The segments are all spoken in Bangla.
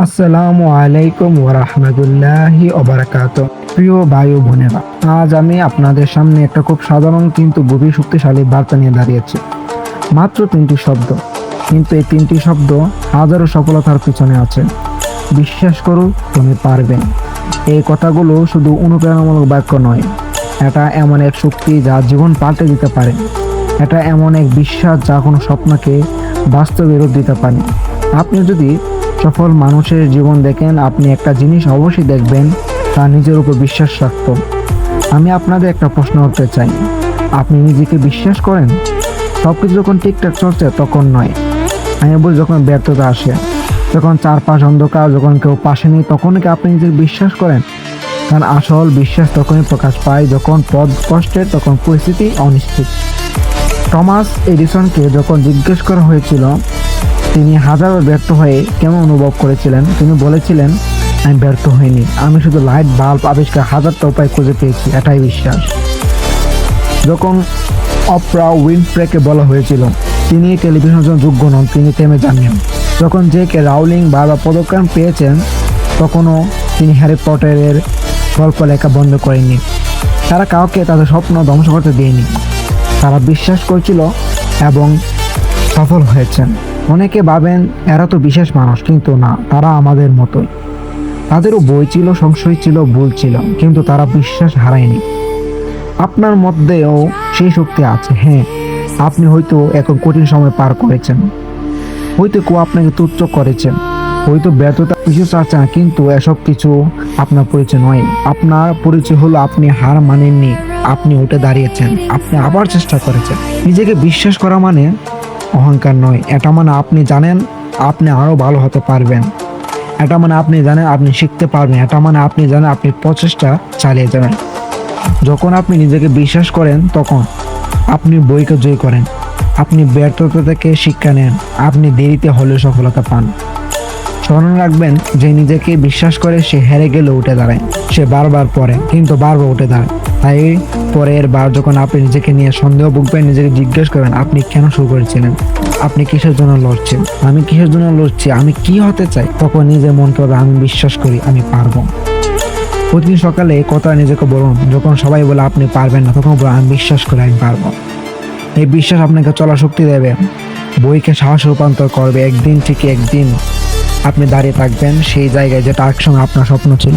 আসসালামু আলাইকুম ওয়া রাহমাতুল্লাহি ওয়া বারাকাতুহু। প্রিয় ভাই ও বোনেরা, আজ আমি আপনাদের সামনে একটা খুব সাধারণ কিন্তু গভীর শক্তিশালী বার্তা নিয়ে দাঁড়িয়েছি। মাত্র 3টি শব্দ, কিন্তু এই 3টি শব্দ হাজারো সফলতার পিছনে আছে। বিশ্বাস করো, তুমি পারবে। এই কথাগুলো শুধু অনুপ্রেরণামূলক বাক্য নয়, এটা এমন এক শক্তি যা জীবন পাল্টে দিতে পারে। এটা এমন এক বিশ্বাস যা কোনো স্বপ্নকে বাস্তবে রূপ দিতে পারে। আপনি যদি সফল মানুষের জীবন দেখেন, আপনি একটা জিনিস অবশ্যই দেখবেন, তার নিজের উপর বিশ্বাস রাখত। আমি আপনাদের একটা প্রশ্ন করতে চাই, আপনি নিজেকে বিশ্বাস করেন? সবকিছু যখন ঠিকঠাক চলছে তখন নয়, আমি বলি যখন ব্যর্থতা আসে, যখন চারপাশ অন্ধকার, যখন কেউ পাশে নেই, তখন কি আপনি নিজেকে বিশ্বাস করেন? কারণ আসল বিশ্বাস তখনই প্রকাশ পায় যখন পথ কষ্টের, তখন পরিস্থিতি অনিশ্চিত। টমাস এডিসনকে যখন জিজ্ঞেস করা হয়েছিল তিনি হাজারবার ব্যর্থ হয়ে কেমন অনুভব করেছিলেন, তিনি বলেছিলেন, আমি ব্যর্থ হইনি, আমি শুধু লাইট বাল্ব আবিষ্কার হাজারটা উপায় খুঁজে পেয়েছি, এটাই বিশ্বাস। যখন অপ্রা উইনফ্রেকে বলা হয়েছিল তিনি টেলিভিশনের জন্য যোগ্য নন, তিনি থেমে যাননি। যখন জে.কে রাউলিং বারবার পদক্ষেপ পেয়েছেন, তখনও তিনি হ্যারি পটারের গল্প লেখা বন্ধ করেননি। তারা কাউকে তাদের স্বপ্ন ধ্বংস করতে দেয়নি, তারা বিশ্বাস করছিল এবং সফল হয়েছেন। অনেকে ভাবেন এরা তো বিশেষ মানুষ, কিন্তু না, তারা আমাদের মতোই। তাদেরও বই ছিল, সংশয় ছিল, ভুল ছিল, কিন্তু তারা বিশ্বাস হারায়নি। আপনার মধ্যেও সেই শক্তি আছে। হ্যাঁ, আপনি হয়তো এখন কঠিন সময় পার করেছেন, হয়তো কেউ আপনাকে তুচ্ছ করেছেন, হয়তো ব্যর্থতা কিছু চাচ্ছেন, কিন্তু এসব কিছু আপনার পরিচয় নয়। আপনার পরিচয় হলো আপনি হার মানেননি, আপনি উঠে দাঁড়িয়েছেন, আপনি আবার চেষ্টা করেছেন। নিজেকে বিশ্বাস করা মানে অহংকার নয়, এটা মানে আপনি জানেন আপনি আরো ভালো হতে পারবেন, এটা মানে আপনি জানেন আপনি শিখতে পারবেন, এটা মানে আপনি জানেন আপনি প্রচেষ্টা চালিয়ে যাবেন। যখন আপনি নিজেকে বিশ্বাস করেন, তখন আপনি বইকে জয় করেন, আপনি ব্যর্থতা থেকে শিক্ষা নেন, আপনি দেরিতে হলেও সফলতা পান। স্মরণ রাখবেন, যে নিজেকে বিশ্বাস করে সে হেরে গেলে উঠে দাঁড়ায়, সে বারবার পড়ে কিন্তু বারবার উঠে দাঁড়ায়। তাই পরের বার যখন আপনি নিজেকে নিয়ে সন্দেহ ভুগবেন, নিজেকে জিজ্ঞেস করবেন আপনি কেন শুরু করেছিলেন, আপনি কিসের জন্য লড়ছেন, আমি কিসের জন্য লড়ছি, আমি কি হতে চাই। তখন নিজের মনকে বলবে, আমি বিশ্বাস করি আমি পারবো। প্রতিদিন সকালে কথা নিজেকে বলুন, যখন সবাই বলে আপনি পারবেন না, তখন বলুন আমি বিশ্বাস করি আমি পারবো। এই বিশ্বাস আপনাকে চলার শক্তি দেবে, বইকে সাহস রূপান্তর করবে। একদিন ঠিক একদিন আপনি দাঁড়িয়ে থাকবেন সেই জায়গায় যেটা একসময় আপনার স্বপ্ন ছিল।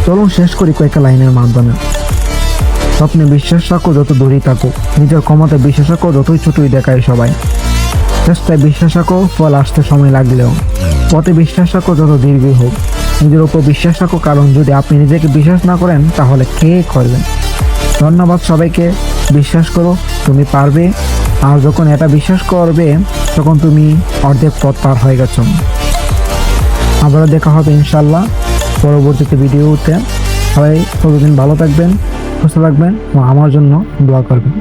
চলুন শেষ করি কয়েকটা লাইনের মাধ্যমে। স্বপ্নে বিশ্বাস রাখো যত দূরেই থাকো, নিজের ক্ষমতায় বিশ্বাস রাখো যতই ছোটই দেখায় সবাই, চেষ্টায় বিশ্বাস রাখো ফল আসতে সময় লাগলেও, পথে বিশ্বাস রাখো যত দীর্ঘই হোক, নিজের উপর বিশ্বাস রাখো, কারণ যদি আপনি নিজেকে বিশ্বাস না করেন তাহলে কে করবেন। ধন্যবাদ সবাইকে। বিশ্বাস করো, তুমি পারবে। আর যখন এটা বিশ্বাস করবে, তখন তুমি অর্ধেক পথ পার হয়ে গেছো। আবারও দেখা হবে ইনশাল্লাহ পরবর্তীতে ভিডিওতে। সবাই ততদিন ভালো থাকবেন, সুস্থ থাকবেন ও আমার জন্য দোয়া করবেন।